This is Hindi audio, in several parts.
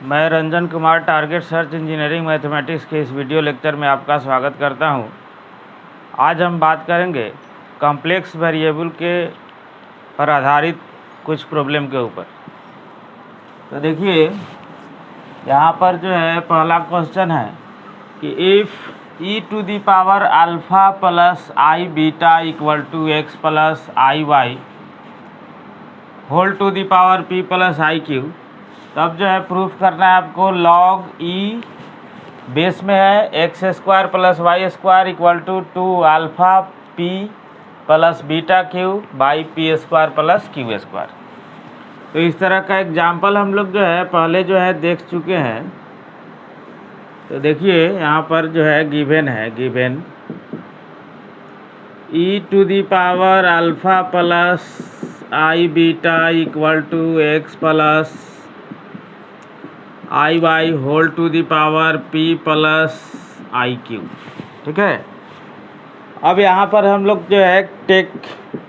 मैं Ranjan Kumar target search engineering mathematics के इस वीडियो लेक्चर में आपका स्वागत करता हूं। आज हम बात करेंगे कॉम्प्लेक्स वेरिएबल के पर आधारित कुछ प्रॉब्लम के ऊपर। तो देखिए यहाँ पर जो है पहला क्वेश्चन है कि if e to the power alpha plus i beta equal to x plus i y whole to the power p plus i q, तब जो है प्रूफ करना है आपको लॉग ई बेस में है x square plus y square equal to alpha p plus beta q by p square plus q square. तो इस तरह का एग्जाम्पल हम लोग जो है पहले जो है देख चुके हैं। तो देखिए यहाँ पर जो है given e to the power alpha plus i beta equal to x plus i y whole to the power p plus i q. ठीक है, अब यहाँ पर हम लोग जो है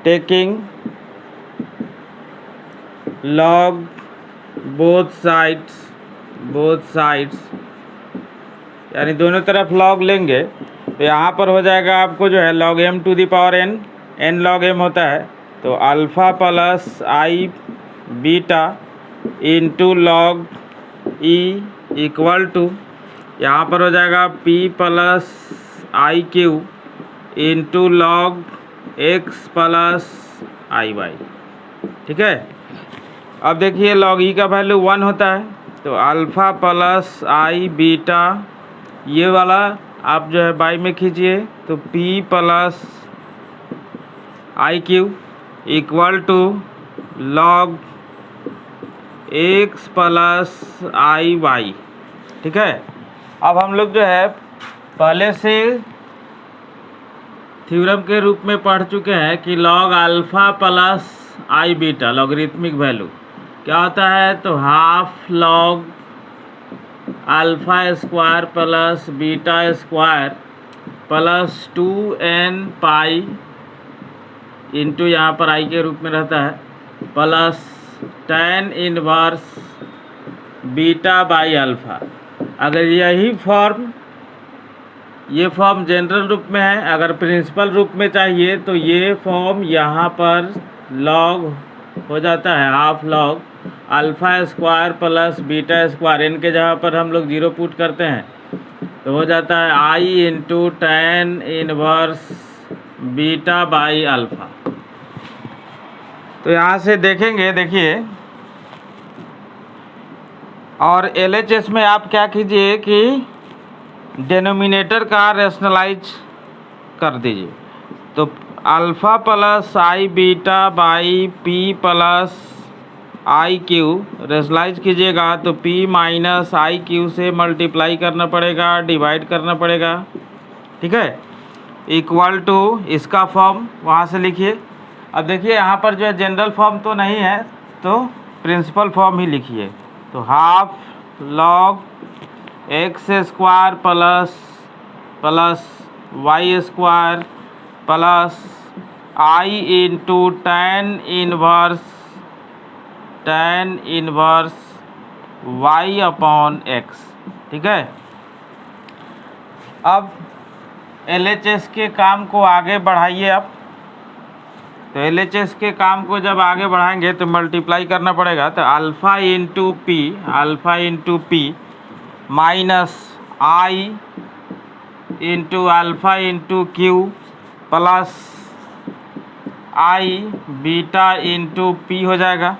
टेकिंग लॉग बोथ साइड्स यानी दोनों तरफ लॉग लेंगे तो यहाँ पर हो जाएगा आपको जो है log m to the power n log m होता है। तो alpha plus i beta into log e equal to यहाँ पर हो जाएगा p plus i q into log x plus i y. ठीक है, अब देखिए लॉग ई का वैल्यू 1 होता है तो अल्फ़ा प्लस आई बीटा ये वाला आप जो है बाई में खींचिए तो p plus i q equal to log x plus i y. ठीक है, अब हम लोग जो है पहले से थ्योरम के रूप में पढ़ चुके हैं कि log alpha plus i beta logarithmic value क्या होता है, तो half log alpha square plus beta square plus 2n pi into यहाँ पर आई के रूप में रहता है plus tan inverse beta by alpha. अगर यही ये फॉर्म जनरल रूप में है, अगर प्रिंसिपल रूप में चाहिए तो ये फॉर्म यहाँ पर लॉग हो जाता है half log alpha square plus beta square, इनके जगह पर हम लोग 0 पुट करते हैं तो हो जाता है i into tan inverse beta by alpha. तो यहाँ से देखेंगे, देखिए और LHS में आप क्या कीजिए कि डिनोमिनेटर का रैशनलाइज कर दीजिए। तो alpha plus i beta by p plus i q rationalise कीजिएगा तो p माइनस आई क्यू से मल्टीप्लाई करना पड़ेगा, डिवाइड करना पड़ेगा। ठीक है, इक्वल टू इसका फॉर्म वहाँ से लिखिए। अब देखिए यहाँ पर जो है जनरल फॉर्म तो नहीं है तो प्रिंसिपल फॉर्म ही लिखिए। तो half log x square plus y square plus i into tan inverse y upon x. ठीक है, अब LHS के काम को आगे बढ़ाइए आप। तो LHS के काम को जब आगे बढ़ाएंगे तो मल्टीप्लाई करना पड़ेगा। तो alpha into p minus i into alpha into q plus i beta into p हो जाएगा।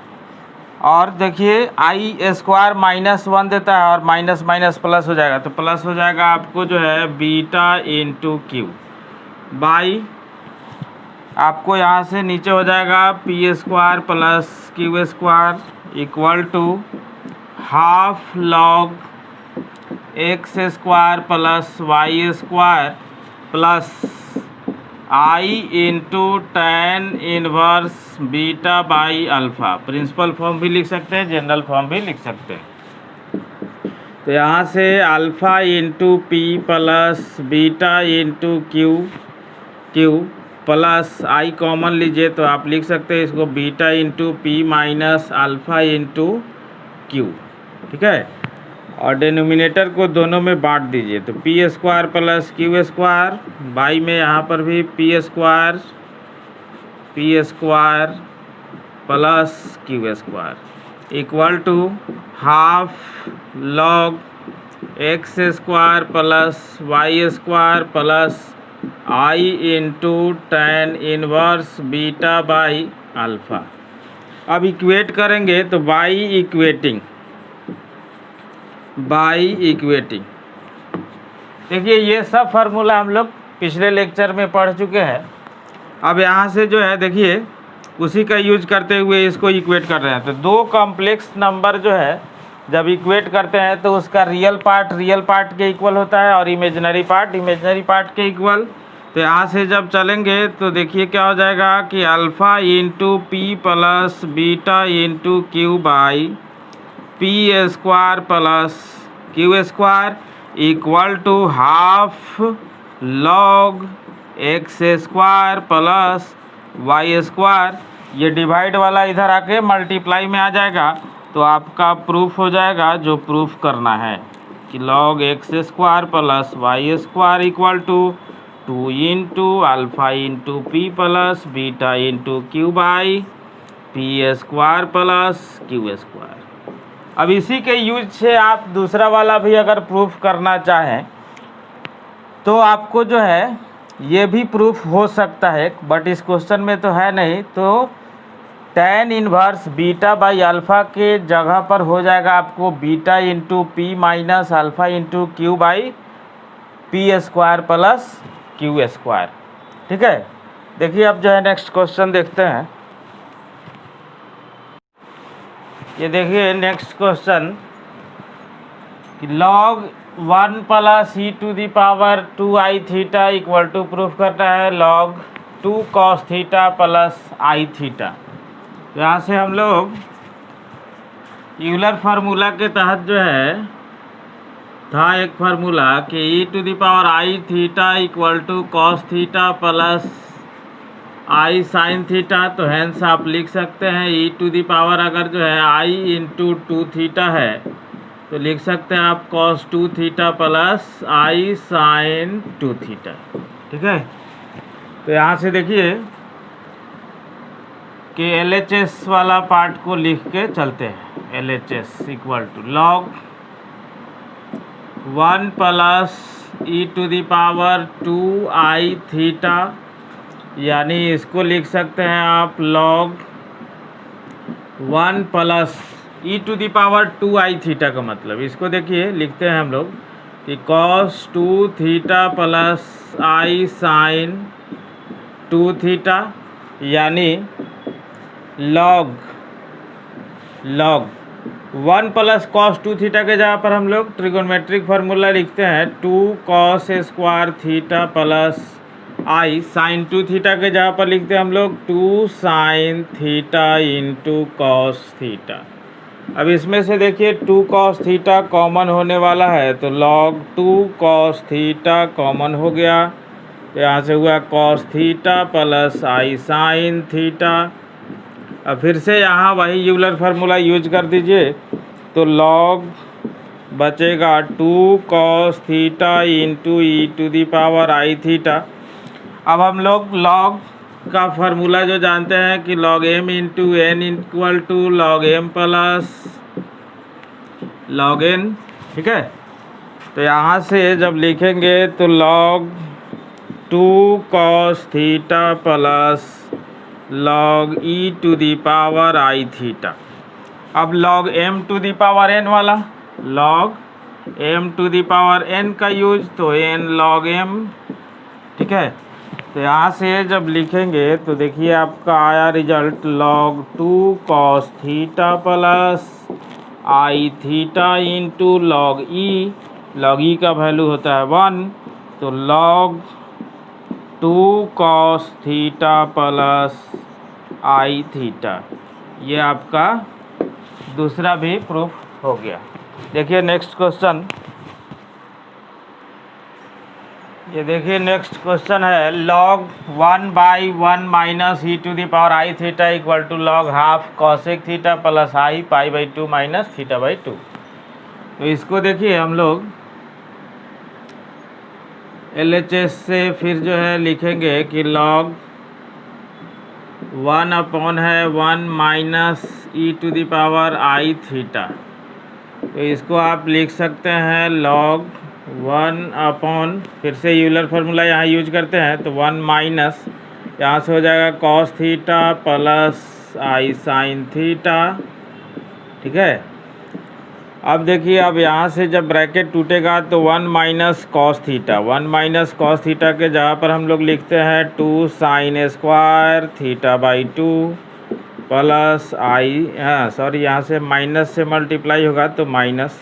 और देखिए आई स्क्वायर -1 देता है और माइनस माइनस प्लस हो जाएगा, तो प्लस हो जाएगा आपको जो है बीटा इंटू क्यू बाई आपको यहाँ से नीचे हो जाएगा p square plus q square equal to half log x square plus y square plus i into tan inverse beta by alpha. Principal form भी लिख सकते हैं, जनरल फॉर्म भी लिख सकते हैं। तो यहाँ से alpha into p plus beta into q plus i common लीजिए तो आप लिख सकते हैं इसको beta into p minus alpha into q. ठीक है, और डिनोमिनेटर को दोनों में बांट दीजिए, तो p square plus q square, by में यहाँ पर भी p square plus q square equal to half log x square plus y square plus i into tan inverse beta by alpha. अब इक्वेट करेंगे तो बाई इक्वेटिंग देखिए ये सब फार्मूला हम लोग पिछले लेक्चर में पढ़ चुके हैं। अब यहाँ से जो है देखिए उसी का यूज करते हुए इसको इक्वेट कर रहे हैं। तो दो कॉम्प्लेक्स नंबर जो है जब इक्वेट करते हैं तो उसका रियल पार्ट के इक्वल होता है और इमेजिनरी पार्ट के इक्वल। तो यहाँ से जब चलेंगे तो देखिए क्या हो जाएगा कि alpha into p plus beta into q by p square plus q square equal to half log x square plus y square. ये डिवाइड वाला इधर आके मल्टीप्लाई में आ जाएगा तो आपका प्रूफ हो जाएगा जो प्रूफ करना है कि log x square plus y square equal to 2 into alpha into p plus beta into q by p square plus q square. अब इसी के यूज से आप दूसरा वाला भी अगर प्रूफ करना चाहें तो आपको जो है ये भी प्रूफ हो सकता है, बट इस क्वेश्चन में तो है नहीं। तो tan inverse beta by alpha के जगह पर हो जाएगा आपको beta into p minus alpha into q by p square plus q square. ठीक है, देखिए अब जो है नेक्स्ट क्वेश्चन देखते हैं। ये देखिए नेक्स्ट क्वेश्चन कि log 1 plus e to the power 2i theta equal to proof करता है log 2 cos theta plus i theta. यहाँ से हम लोग यूलर फार्मूला के तहत जो है था एक फार्मूला कि e to the power i theta equal to cos theta plus i sine theta. तो हैंस आप लिख सकते हैं ई टू दी पावर अगर जो है आई इंटू 2 थीटा है तो लिख सकते हैं आप cos 2 theta plus i sine 2 theta. ठीक है, तो यहाँ से देखिए कि LHS वाला पार्ट को लिख के चलते हैं। LHS equal to log 1 plus e to the power 2i theta, यानी इसको लिख सकते हैं आप log 1 plus e to the power 2i theta का मतलब इसको देखिए लिखते हैं हम लोग कि cos 2 theta plus i sine 2 theta, यानी लॉग 1 प्लस कॉस 2 थीटा के जगह पर हम लोग ट्रिगोनमेट्रिक फार्मूला लिखते हैं 2 cos square theta plus i sine 2 theta के जगह पर लिखते हैं हम लोग 2 sine theta into cos theta. अब इसमें से देखिए 2 कॉस थीटा कॉमन होने वाला है तो लॉग 2 कॉस थीटा कॉमन हो गया, तो यहाँ से हुआ cos theta plus i sine theta. अब फिर से यहाँ वही यूलर फार्मूला यूज कर दीजिए तो लॉग बचेगा 2 cos theta into e to the power i theta. अब हम लोग लॉग का फार्मूला जो जानते हैं कि log m into n equal to log m plus log n। ठीक है, तो यहाँ से जब लिखेंगे तो log 2 cos theta plus log e to the power i theta. अब log m to the power n वाला log m to the power n का यूज तो n लॉग m। ठीक है, तो यहाँ से जब लिखेंगे तो देखिए आपका आया result log 2 cos theta plus i theta into log e का वैल्यू होता है 1, तो log 2 cos theta plus i theta. ये आपका दूसरा भी प्रूफ हो गया। देखिए नेक्स्ट क्वेश्चन, ये देखिए नेक्स्ट क्वेश्चन है log 1 by 1 minus e to the power i theta equal to log half cosec theta plus i pi by 2 minus theta by 2। तो इसको देखिए हम लोग LHS से फिर जो है लिखेंगे कि log 1 अपॉन है 1 माइनस e⁻i थीटा। तो इसको आप लिख सकते हैं log 1 अपॉन, फिर से यूलर फार्मूला यहाँ यूज करते हैं, तो 1 माइनस यहाँ से हो जाएगा cos theta plus i sine theta. ठीक है, अब देखिए, अब यहाँ से जब ब्रैकेट टूटेगा तो 1 minus cos theta, 1 minus cos theta के जगह पर हम लोग लिखते हैं 2 sign square theta by 2 plus I, sorry यहाँ से माइनस से मल्टीप्लाई होगा तो minus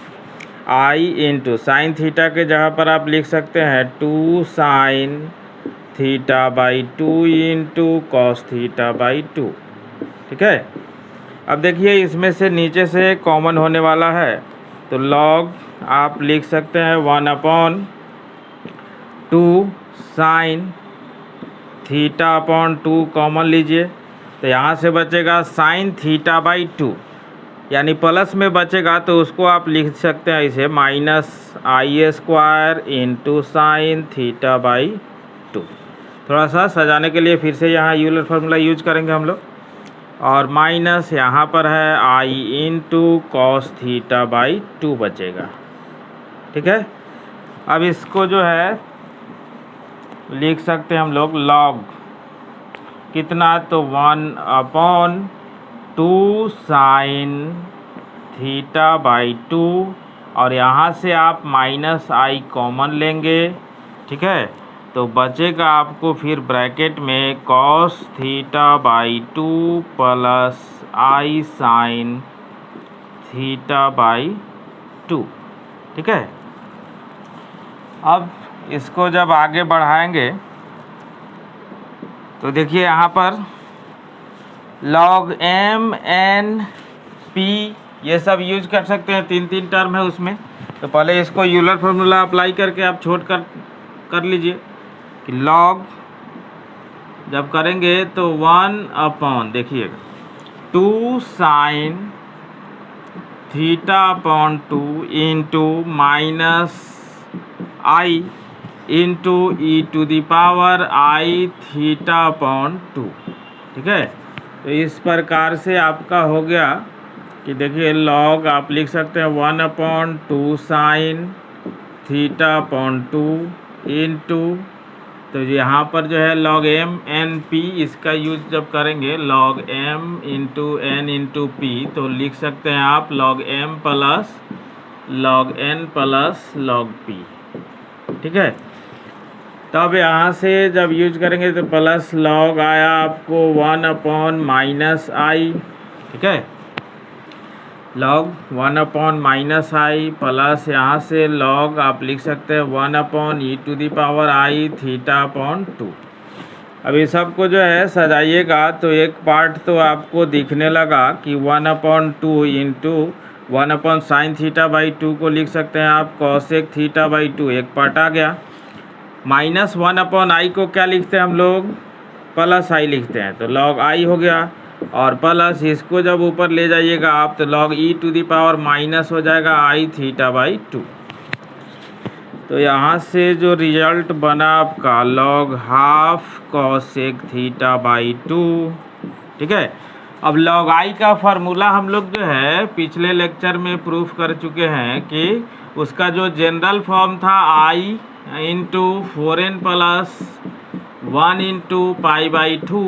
i into sine theta के जगह पर आप लिख सकते हैं 2 sine theta by 2 into cos theta by 2। ठीक है, अब देखिए इसमें से नीचे से कॉमन होने वाला है, तो log आप लिख सकते हैं 1 upon 2 sine theta upon 2 common लीजिए, तो यहाँ से बचेगा साइन थीटा बाई 2, यानी प्लस में बचेगा तो उसको आप लिख सकते हैं इसे minus I square into sine theta by 2। थोड़ा सा सजाने के लिए फिर से यहाँ यूलर फार्मूला यूज करेंगे हम लोग, और माइनस यहाँ पर है i into cos theta by 2 बचेगा। ठीक है, अब इसको जो है लिख सकते हैं हम लोग log कितना, तो 1 अपॉन 2 साइन थीटा बाई 2, और यहाँ से आप माइनस आई कॉमन लेंगे। ठीक है, तो बचेगा आपको फिर ब्रैकेट में cos theta by 2 plus i sine theta by 2। ठीक है, अब इसको जब आगे बढ़ाएंगे तो देखिए यहाँ पर log m n p ये सब यूज कर सकते हैं, 3 टर्म है उसमें। तो पहले इसको यूलर फार्मूला अप्लाई करके आप छोड़ कर लीजिए कि log जब करेंगे तो 1 अपॉन, देखिएगा 2 sine theta upon 2 into minus i into e⁻i theta upon 2। ठीक है, तो इस प्रकार से आपका हो गया कि देखिए log आप लिख सकते हैं 1 upon 2 sine theta upon 2 into, तो यहाँ पर जो है log m n p, इसका यूज जब करेंगे log m into n into p, तो लिख सकते हैं आप log m plus log n plus log p। ठीक है, तब यहाँ से जब यूज करेंगे तो प्लस log आया आपको 1 अपॉन माइनस आई। ठीक है, log 1 अपॉन माइनस आई प्लस यहाँ से log आप लिख सकते हैं 1 अपॉन e⁻i थीटा अपॉन 2। अब ये सब को जो है सजाइएगा तो एक पार्ट तो आपको दिखने लगा कि 1 upon 2 into 1 upon sine theta by 2 को लिख सकते हैं आप कॉसेक थीटा बाई 2, एक पार्ट आ गया। माइनस 1 अपॉन आई को क्या लिखते हैं हम लोग, प्लस आई लिखते हैं, तो log आई हो गया, और प्लस इसको जब ऊपर ले जाइएगा आप तो log e⁻ माइनस हो जाएगा आई थीटा बाई 2। तो यहाँ से जो रिजल्ट बना आपका log half cosec theta by 2। ठीक है, अब log आई का फार्मूला हम लोग जो है पिछले लेक्चर में प्रूफ कर चुके हैं कि उसका जो जनरल फॉर्म था i into 4n plus 1 into pi by 2।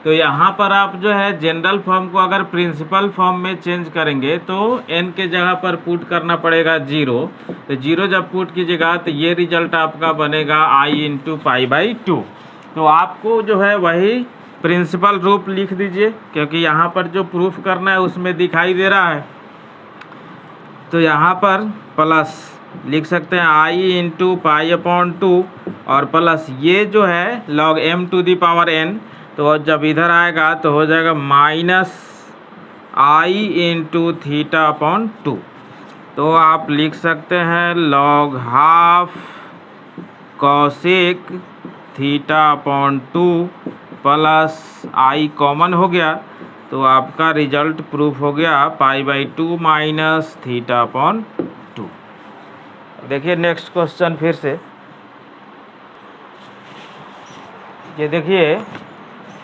तो यहाँ पर आप जो है जनरल फॉर्म को अगर प्रिंसिपल फॉर्म में चेंज करेंगे तो n के जगह पर पुट करना पड़ेगा 0, तो 0 जब पुट कीजिएगा तो ये रिजल्ट आपका बनेगा i इंटू पाई बाई 2। तो आपको जो है वही प्रिंसिपल रूप लिख दीजिए, क्योंकि यहाँ पर जो प्रूफ करना है उसमें दिखाई दे रहा है। तो यहाँ पर प्लस लिख सकते हैं i इंटू पाई अपॉन 2, और प्लस ये जो है log m⁻n, तो जब इधर आएगा तो हो जाएगा minus i into theta upon 2। तो आप लिख सकते हैं log half cosec theta upon 2 plus i common हो गया, तो आपका रिजल्ट प्रूफ हो गया पाई बाई 2 माइनस थीटा अपॉन देखिए नेक्स्ट क्वेश्चन फिर से, ये देखिए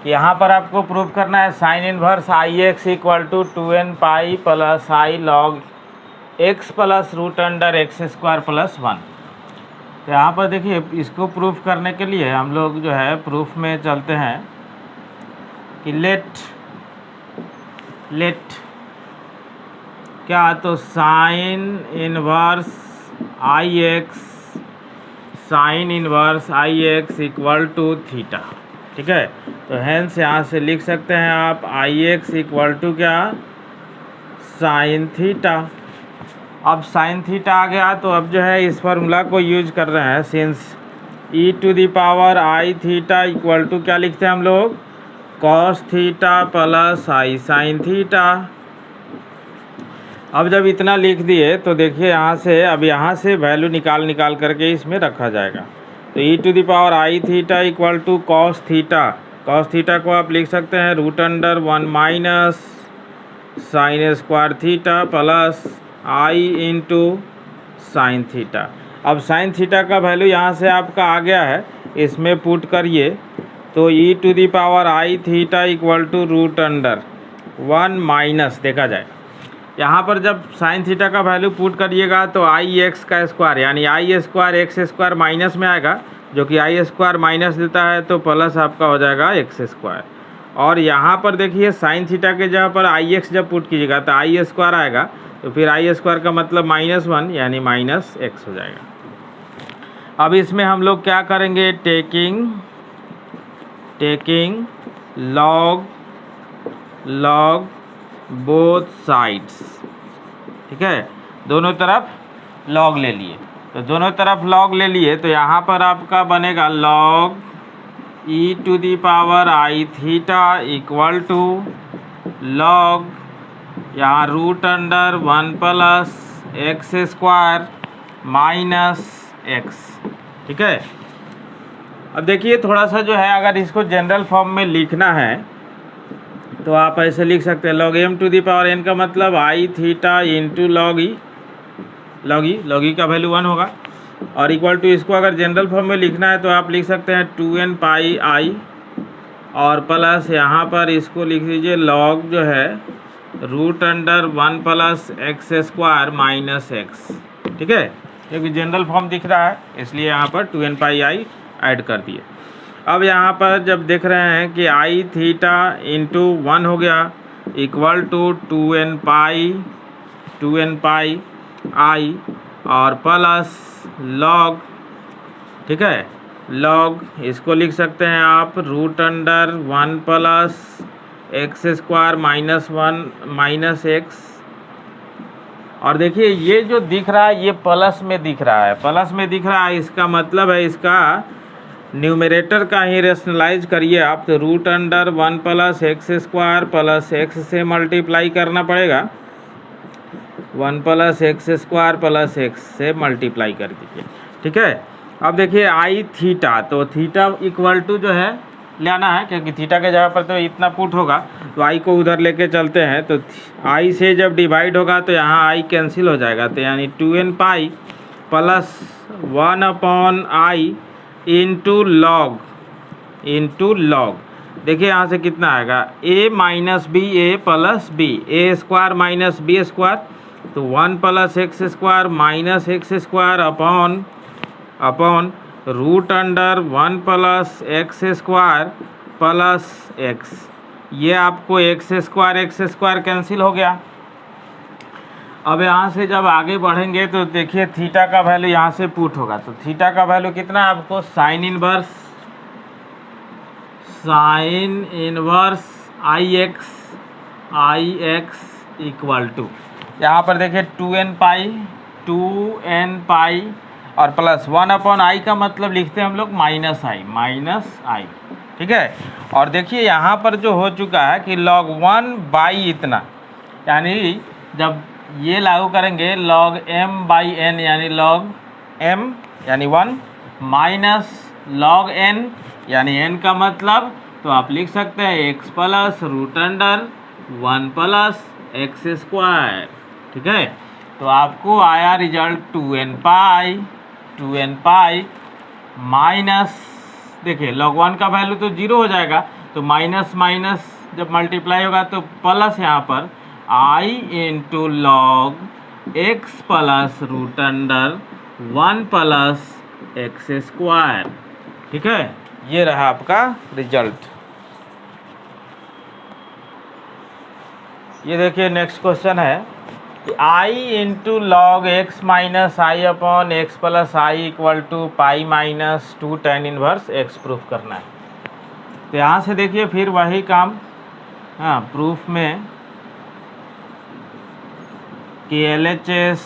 यहाँ पर आपको प्रूव करना है sine inverse i x equal to 2n pi plus i log x plus root under x square plus 1। तो यहाँ पर देखिए इसको प्रूफ करने के लिए हम लोग जो है प्रूफ में चलते हैं कि लेट क्या, तो sine inverse i x equal to theta. ठीक है, तो हेंस यहाँ से लिख सकते हैं आप आई एक्स इक्वल टू क्या, साइन थीटा। अब साइन थीटा आ गया तो अब जो है इस फार्मूला को यूज कर रहे हैं, since e to the power i theta equal to क्या लिखते हैं हम लोग, cos theta plus i sine theta. अब जब इतना लिख दिए तो देखिए यहाँ से, अब यहाँ से वैल्यू निकाल करके इसमें रखा जाएगा। तो e to the power i theta equal to cos theta, cos theta को आप लिख सकते हैं root under 1 minus sine square theta plus i into sine theta. अब साइन थीटा का वैल्यू यहाँ से आपका आ गया है, इसमें पुट करिए तो e to the power i theta equal to root under 1 minus, देखा जाए यहाँ पर जब साइन थीटा का वैल्यू पुट करिएगा तो आई एक्स का स्क्वायर यानी i square x square minus में आएगा, जो कि आई स्क्वायर माइनस देता है तो प्लस आपका हो जाएगा एक्स स्क्वायर। और यहाँ पर देखिए साइन थीटा के जगह पर आई एक्स जब पुट कीजिएगा तो आई स्क्वायर आएगा, तो फिर आई स्क्वायर का मतलब -1 यानी माइनस एक्स हो जाएगा। अब इसमें हम लोग क्या करेंगे, टेकिंग लॉग बोथ साइड्स। ठीक है, दोनों तरफ लॉग ले लिए, तो दोनों तरफ लॉग ले लिए तो यहाँ पर आपका बनेगा log e to the power i theta equal to log यहाँ root under 1 plus x square minus x. ठीक है, अब देखिए थोड़ा सा जो है अगर इसको जनरल फॉर्म में लिखना है तो आप ऐसे लिख सकते हैं, log m to the power n का मतलब i theta into log e का वैल्यू 1 होगा, और इक्वल टू इसको अगर जनरल फॉर्म में लिखना है तो आप लिख सकते हैं 2n पाई आई और प्लस यहाँ पर इसको लिख लीजिए लॉग जो है root under 1 plus x square minus x. ठीक है, क्योंकि जनरल फॉर्म दिख रहा है इसलिए यहाँ पर 2n पाई आई ऐड कर दिए। अब यहाँ पर जब देख रहे हैं कि आई थीटा इंटू 1 हो गया इक्वल टू 2n पाई आई और प्लस लॉग, ठीक है, लॉग इसको लिख सकते हैं आप root under 1 plus x square -1 minus x. और देखिए ये जो दिख रहा है ये प्लस में दिख रहा है, इसका मतलब है इसका न्यूमरेटर का ही रेशनलाइज करिए आप, तो root under 1 plus x square plus x से मल्टीप्लाई करना पड़ेगा, 1 plus x square plus x से मल्टीप्लाई कर दीजिए। ठीक है, अब देखिए आई थीटा, तो थीटा इक्वल टू जो है लेना है क्योंकि थीटा के जगह पर तो इतना पुट होगा, तो आई को उधर लेके चलते हैं, तो आई से जब डिवाइड होगा तो यहाँ आई कैंसिल हो जाएगा, तो यानी 2n pi plus 1 upon i into log. देखिए यहाँ से कितना आएगा a minus b a plus b, a square minus b square, तो 1 plus x square minus x square upon root under 1 plus x square plus x. ये आपको एक्स स्क्वायर कैंसिल हो गया। अब यहाँ से जब आगे बढ़ेंगे तो देखिए थीटा का वैल्यू यहाँ से पुट होगा, तो थीटा का वैल्यू कितना है आपको, sine inverse i x equal to, यहाँ पर देखिए 2n पाई और प्लस 1 अपॉन आई का मतलब लिखते हैं हम लोग माइनस आई। ठीक है, और देखिए यहाँ पर जो हो चुका है कि log 1 बाई इतना, यानी जब ये लागू करेंगे log m बाई n यानी log m यानी 1 माइनस log n यानी n का मतलब, तो आप लिख सकते हैं x plus root under 1 plus x square. ठीक है, तो आपको आया रिजल्ट 2n पाई माइनस, देखिए log 1 का वैल्यू तो 0 हो जाएगा, तो माइनस माइनस जब मल्टीप्लाई होगा तो प्लस यहाँ पर i into log x plus root under 1 plus x square. ठीक है, ये रहा आपका रिजल्ट। ये देखिए नेक्स्ट क्वेश्चन है कि i into log x minus i upon x plus i equal to pi minus 2 tan inverse x proof करना है। तो यहाँ से देखिए फिर वही काम, हाँ प्रूफ में कि LHS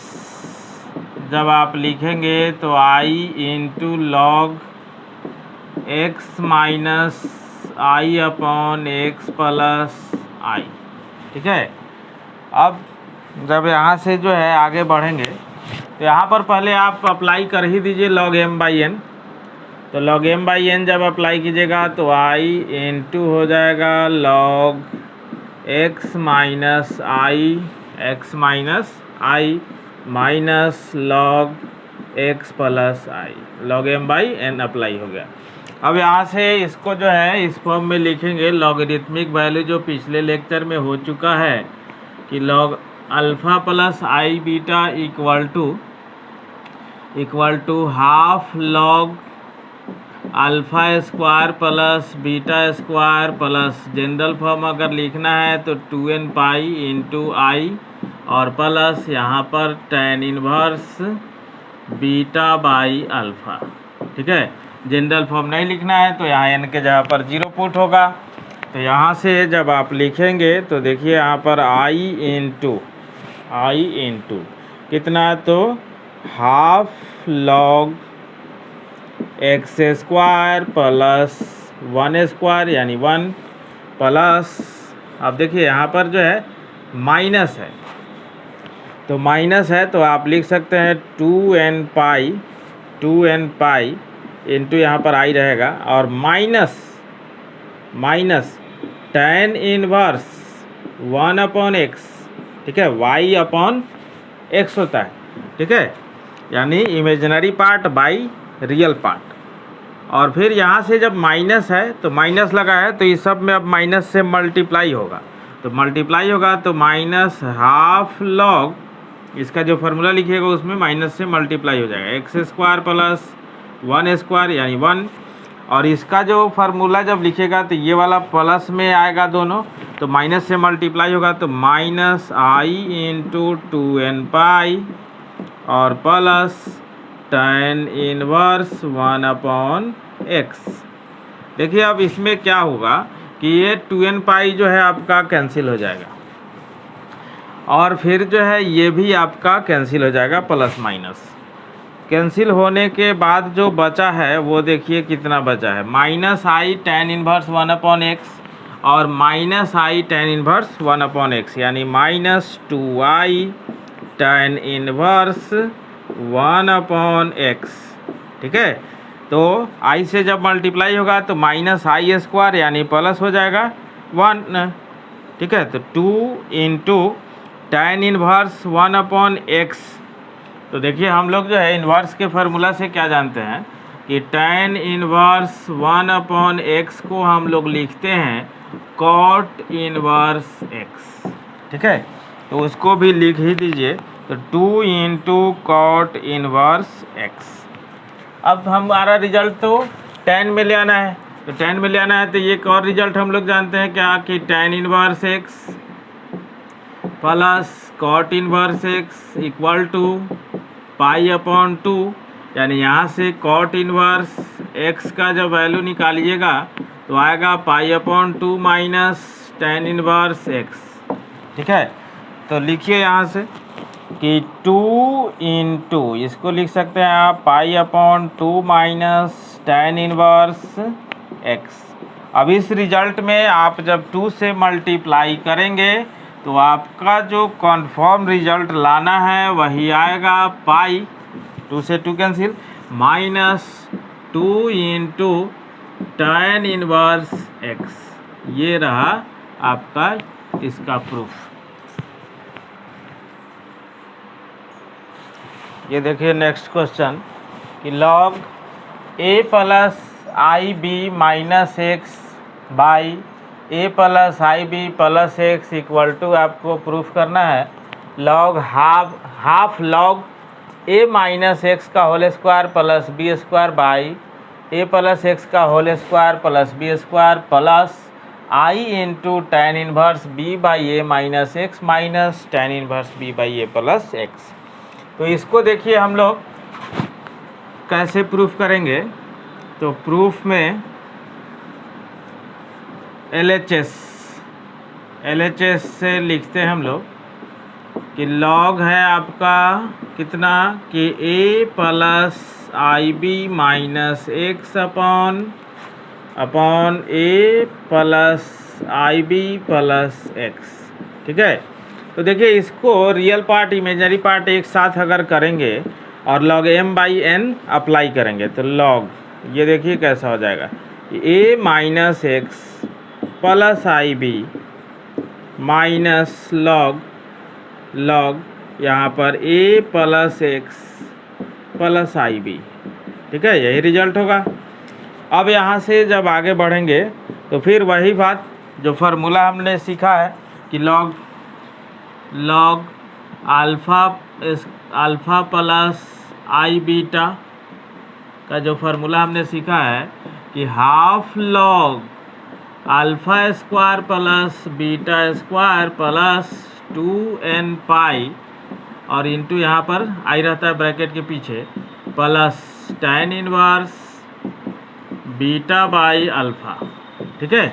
जब आप लिखेंगे तो i into log x minus i upon x plus i. ठीक है, अब जब यहाँ से जो है आगे बढ़ेंगे तो यहाँ पर पहले आप अप्लाई कर ही दीजिए log m/n। तो log m/n जब अप्लाई कीजिएगा तो i इंटू हो जाएगा log x माइनस आई माइनस log x प्लस आई, log m/n अप्लाई हो गया। अब यहाँ से इसको जो है इस फॉर्म में लिखेंगे, लॉगरिथमिक वैल्यू जो पिछले लेक्चर में हो चुका है कि log alpha plus i beta equal to half log alpha square plus beta square plus general form अगर लिखना है तो 2n पाई इंटू आई और प्लस यहाँ पर tan inverse beta by alpha. ठीक है, जनरल फॉर्म नहीं लिखना है तो यहाँ n के जगह पर 0 पुट होगा। तो यहाँ से जब आप लिखेंगे तो देखिए यहाँ पर आई इंटू कितना, तो half log x square plus 1 square यानी 1 प्लस, अब देखिए यहाँ पर जो है माइनस है, तो माइनस है तो आप लिख सकते हैं 2n पाई इंटू यहाँ पर आई रहेगा और minus tan inverse 1 upon x. ठीक है, y अपॉन एक्स होता है। ठीक है, यानी imaginary part by real part. और फिर यहाँ से जब माइनस है तो माइनस लगा है तो इस सब में अब माइनस से मल्टीप्लाई होगा, तो माइनस हाफ लॉग, इसका जो फार्मूला लिखिएगा उसमें माइनस से मल्टीप्लाई हो जाएगा, एक्स स्क्वायर प्लस 1 स्क्वायर यानी 1। और इसका जो फार्मूला जब लिखेगा तो ये वाला प्लस में आएगा दोनों, तो माइनस से मल्टीप्लाई होगा तो माइनस आई इंटू 2n पाई और plus tan inverse 1 upon x. देखिए अब इसमें क्या होगा कि ये 2n पाई जो है आपका कैंसिल हो जाएगा और फिर जो है ये भी आपका कैंसिल हो जाएगा, प्लस माइनस कैंसिल होने के बाद जो बचा है वो देखिए कितना बचा है, माइनस आई tan इनवर्स 1 अपॉन एक्स और माइनस आई tan इनवर्स 1 अपॉन एक्स यानी minus 2i tan inverse 1 upon x. ठीक है, तो i से जब मल्टीप्लाई होगा तो माइनस आई स्क्वायर यानी प्लस हो जाएगा 1। ठीक है, तो 2 into tan inverse 1 upon x. तो देखिए हम लोग जो है इन्वर्स के फार्मूला से क्या जानते हैं कि tan इनवर्स 1 अपॉन एक्स को हम लोग लिखते हैं cot इनवर्स x। ठीक है, तो उसको भी लिख ही दीजिए, तो 2 इंटू cot इनवर्स x। अब हमारा रिजल्ट तो tan में ले आना है, तो tan में ले आना है तो ये एक और रिजल्ट हम लोग जानते हैं क्या कि tan inverse x plus cot inverse x equal to pi upon 2, यानी यहाँ से cot इनवर्स x का जब वैल्यू निकालिएगा तो आएगा पाई upon 2 minus tan inverse x। ठीक है, तो लिखिए यहाँ से कि 2 इंटू, इसको लिख सकते हैं आप पाई upon 2 minus tan inverse x। अब इस रिजल्ट में आप जब 2 से मल्टीप्लाई करेंगे तो आपका जो कन्फर्म रिजल्ट लाना है वही आएगा पाई, 2 से 2 cancel, minus 2 into tan inverse x। ये रहा आपका इसका प्रूफ। ये देखिए नेक्स्ट क्वेश्चन कि log a plus i b minus x by a plus i b plus x equal to आपको प्रूफ करना है log half log a minus x का whole square plus b square by a plus x का whole square plus b square plus i into tan inverse b by a minus x minus tan inverse b by a plus x. तो इसको देखिए हम लोग कैसे प्रूफ करेंगे। तो प्रूफ में LHS से लिखते हैं हम लोग कि log है आपका कितना कि a plus i b minus x upon a plus i b plus x. ठीक है, तो देखिए इसको रियल पार्ट इमेजनरी पार्ट एक साथ अगर करेंगे और log m by n apply करेंगे तो log ये देखिए कैसा हो जाएगा a minus x plus i b minus log यहाँ पर a plus x plus i b. ठीक है, यही रिजल्ट होगा। अब यहाँ से जब आगे बढ़ेंगे तो फिर वही बात जो फार्मूला हमने सीखा है कि log alpha plus i beta का जो फार्मूला हमने सीखा है कि half log alpha square plus beta square plus 2n पाई और इंटू यहाँ पर आई रहता है ब्रैकेट के पीछे plus tan inverse beta by alpha. ठीक है,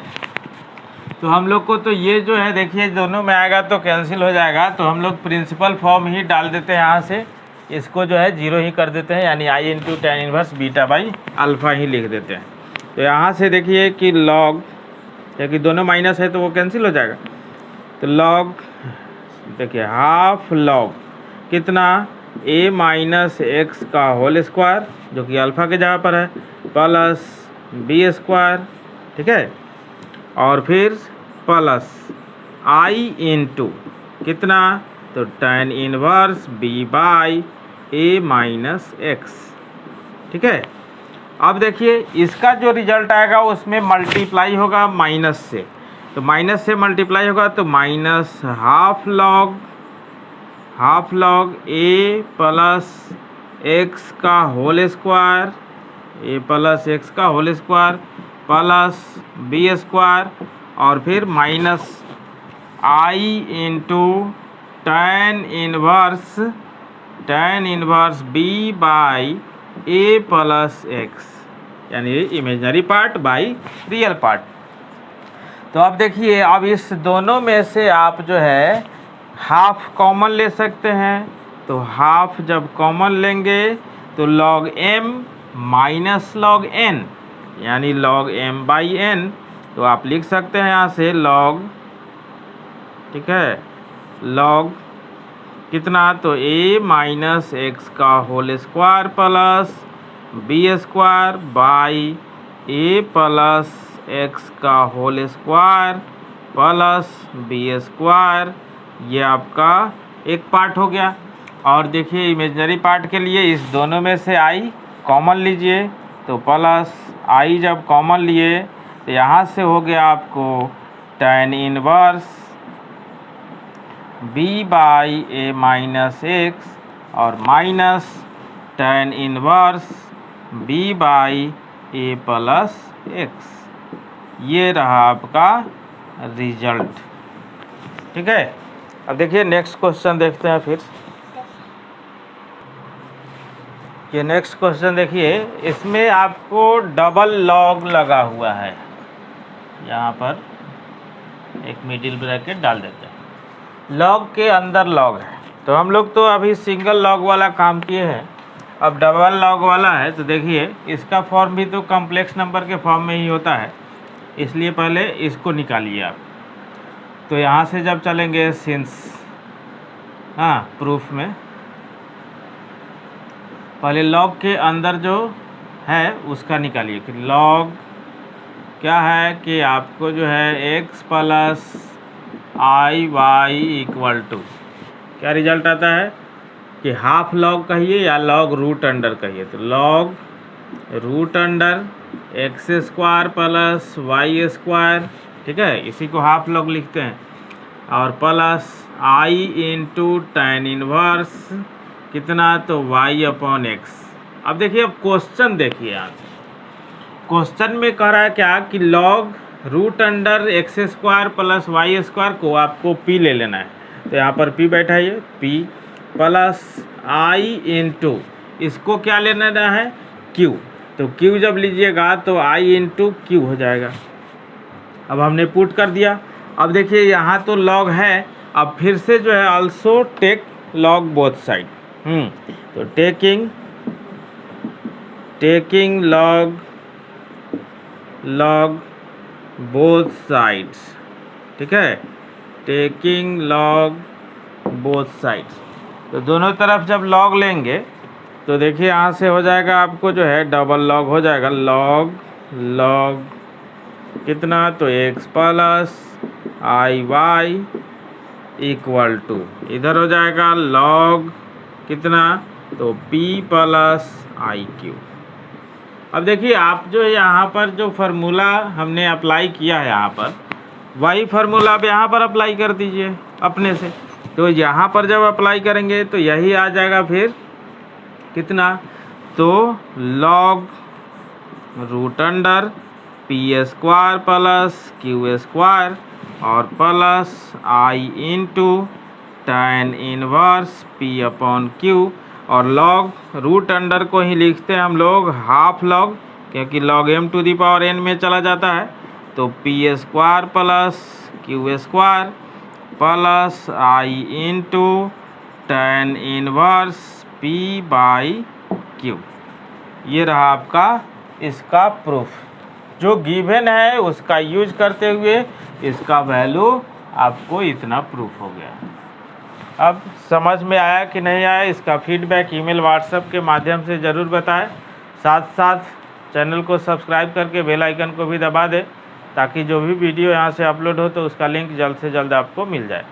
तो हम लोग को तो ये जो है देखिए दोनों में आएगा तो कैंसिल हो जाएगा, तो हम लोग प्रिंसिपल फॉर्म ही डाल देते हैं। यहाँ से इसको जो है जीरो ही कर देते हैं, यानी i into tan inverse beta by alpha ही लिख देते हैं। तो यहाँ से देखिए कि log क्योंकि दोनों माइनस है तो वो कैंसिल हो जाएगा। तो log देखिए हाफ log कितना a माइनस एक्स का होल स्क्वायर जो कि अल्फ़ा के जगह पर है प्लस बी स्क्वायर। ठीक है, और फिर प्लस आई इंटू कितना तो tan inverse b by a minus x. ठीक है, अब देखिए इसका जो रिजल्ट आएगा उसमें मल्टीप्लाई होगा माइनस से, तो माइनस से मल्टीप्लाई होगा तो minus half log a plus x का whole square plus b square और फिर minus i into tan inverse b by a plus x, यानी imaginary part by real part. तो अब देखिए अब इस दोनों में से आप जो है हाफ कॉमन ले सकते हैं। तो हाफ जब कॉमन लेंगे तो log m minus log n यानी log m बाई n, तो आप लिख सकते हैं यहाँ से log। ठीक है, log कितना तो a माइनस एक्स का whole square plus b square by a plus x का whole square plus b square. ये आपका एक पार्ट हो गया। और देखिए इमेजनरी पार्ट के लिए इस दोनों में से आई कॉमन लीजिए, तो प्लस आई जब कॉमन लिए तो यहाँ से हो गया आपको tan inverse b by a minus x और minus tan inverse b by a plus x. ये रहा आपका रिजल्ट। ठीक है, अब देखिए नेक्स्ट क्वेश्चन देखते हैं। फिर ये नेक्स्ट क्वेश्चन देखिए, इसमें आपको डबल लॉग लगा हुआ है, यहाँ पर एक मिडिल ब्रैकेट डाल देते हैं। लॉग के अंदर लॉग है, तो हम लोग तो अभी सिंगल लॉग वाला काम किए हैं, अब डबल लॉग वाला है। तो देखिए इसका फॉर्म भी तो कॉम्प्लेक्स नंबर के फॉर्म में ही होता है, इसलिए पहले इसको निकालिए आप। तो यहाँ से जब चलेंगे सिंस प्रूफ में, पहले लॉग के अंदर जो है उसका निकालिए कि लॉग क्या है कि आपको जो है x plus i y equal to क्या रिजल्ट आता है कि हाफ लॉग कहिए या लॉग रूट अंडर कहिए। तो log root under x square plus y square, ठीक है, इसी को हाफ लॉग लिखते हैं, और plus i into tan inverse कितना, तो वाई अपॉन एक्स। अब देखिए, अब क्वेश्चन देखिए, यहाँ क्वेश्चन में कह रहा है क्या कि log root under x square plus y square को आपको पी ले लेना है। तो यहाँ पर पी बैठाइए, पी प्लस आई इंटू इसको क्या लेना है, क्यू। तो क्यू जब लीजिएगा तो आई इंटू क्यू हो जाएगा। अब हमने पुट कर दिया। अब देखिए यहाँ तो लॉग है, अब फिर से जो है also take log both side. तो टेकिंग लॉग बोथ साइड्स, ठीक है, टेकिंग लॉग बोथ साइड्स। तो दोनों तरफ जब लॉग लेंगे तो देखिए यहाँ से हो जाएगा आपको जो है डबल लॉग हो जाएगा, लॉग कितना, तो x plus i y equal to, इधर हो जाएगा लॉग कितना, तो पी प्लस आई क्यू। अब देखिए आप जो यहाँ पर जो फार्मूला हमने अप्लाई किया है यहाँ पर, वही फार्मूला आप यहाँ पर अप्लाई कर दीजिए अपने से। तो यहाँ पर जब अप्लाई करेंगे तो यही आ जाएगा फिर कितना, तो log root under p square plus q square और plus i into tan inverse p upon q, और लॉग रूट अंडर को ही लिखते हैं हम लोग हाफ लॉग, क्योंकि log m to the power n में चला जाता है। तो p square plus q square plus i into tan inverse p by q. ये रहा आपका इसका प्रूफ। जो गिवन है उसका यूज करते हुए इसका वैल्यू आपको इतना प्रूफ हो गया। अब समझ में आया कि नहीं आया, इसका फीडबैक ईमेल व्हाट्सएप के माध्यम से ज़रूर बताएं। साथ साथ चैनल को सब्सक्राइब करके बेल आइकन को भी दबा दें, ताकि जो भी वीडियो यहाँ से अपलोड हो तो उसका लिंक जल्द से जल्द आपको मिल जाए।